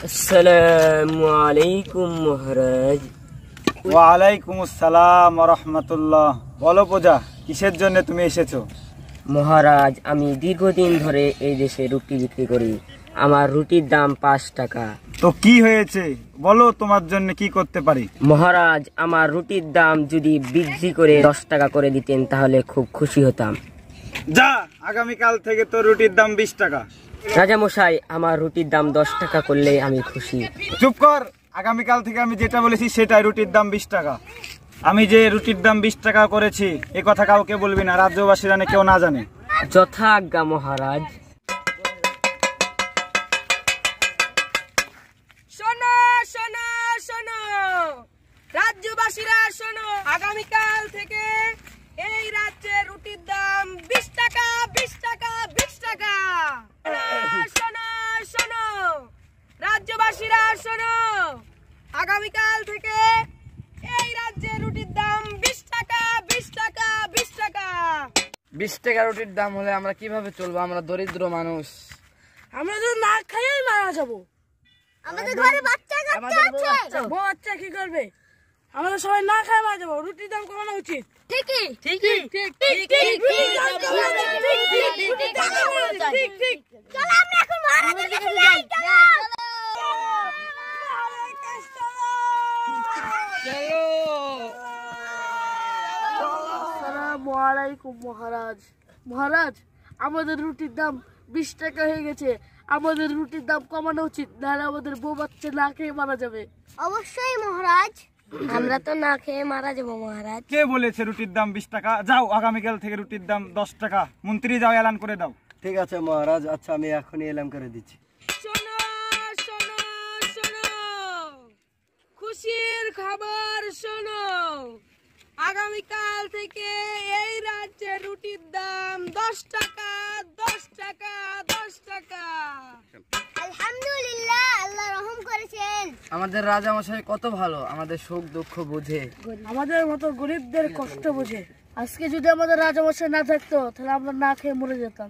আসসালামু আলাইকুম মহারাজ। ওয়ালাইকুম আসসালাম ওয়া রাহমাতুল্লাহ। বলো পূজা, কিসের জন্য তুমি এসেছো? মহারাজ, আমি দীর্ঘদিন ধরে এই দেশে রুটি বিক্রি করি। আমার রুটির দাম 5 টাকা। তো কি হয়েছে বলো, তোমার জন্য কি করতে পারি? মহারাজ, আমার রুটির দাম যদি বৃদ্ধি করে 10 টাকা করে দিতেন তাহলে খুব খুশি হতাম। যা, আগামীকাল থেকে তো রুটির দাম 20 টাকা। রাজা মশাই, আমার রুটির দাম 10 টাকা করলেই আমি খুশি। চুপ কর, আগামীকাল থেকে আমি যেটা বলেছি সেটাই, রুটির দাম 20 টাকা। আমি যে রুটির দাম 20 টাকা করেছি এ কথা কাউকে বলবি না, রাজ্যবাসীরা কেউ না জানে। যথা আজ্ঞা মহারাজ। শোনো শোনো শোনো রাজ্যবাসীরা শোনো, আগামীকাল থেকে এই রাজ্যে রুটির দাম 20 টাকা 20 টাকা 20 টাকা। শোনো শোনো রাজ্যবাসীরা শোনো, আগামীকাল থেকে এই রাজ্যে রুটির দাম 20 টাকা 20 টাকা 20 টাকা। 20 টাকা রুটির দাম হলে আমরা কিভাবে চলবো? আমরা দরিদ্র মানুষ, আমরা তো না খেয়েই মারা যাবো। আমাদের ঘরে বাচ্চা কাচ্চা আছে, বউ বাচ্চা কি করবে? আমাদের সবাই না খেয়ে মারা যাবো। রুটির দাম কমানো উচিত। ঠিকই ঠিকই ঠিক ঠিক ঠিক। চলো আমরা এখন মহারাজের কাছে যাই। চলো আসসালামু আলাইকুম মহারাজ। মহারাজ, আমাদের রুটির দাম 20 টাকা হয়ে গেছে। আমাদের রুটির দাম কমানো উচিত, নাহলে আমাদের বউ বাচ্চা না খেয়ে মারা যাবে। অবশ্যই মহারাজ, আমরা তো না খেয়ে মারা যাবো মহারাজ। কে বলেছে রুটির দাম 20 টাকা? যাও, আগামীকাল থেকে রুটির দাম 10 টাকা। মন্ত্রী যাও, এলান করে দাও। ঠিক আছে মহারাজ, আচ্ছা আমি এখনই এলাম করে দিচ্ছি। শোনো শোনো শোনো, খুশির খবর শোনো, আগামীকাল থেকে এই রাজ্যে রুটির দাম 10 টাকা 10 টাকা 10 টাকা। আলহামদুলিল্লাহ, আল্লাহ রহম করেছেন। আমাদের রাজা মশাই কত ভালো, আমাদের সুখ দুঃখ বুঝে, আমাদের মতো গরিবদের কষ্ট বোঝে। আজকে যদি আমাদের রাজামশাই না থাকতো তাহলে আমরা না খেয়ে মরে যেতাম।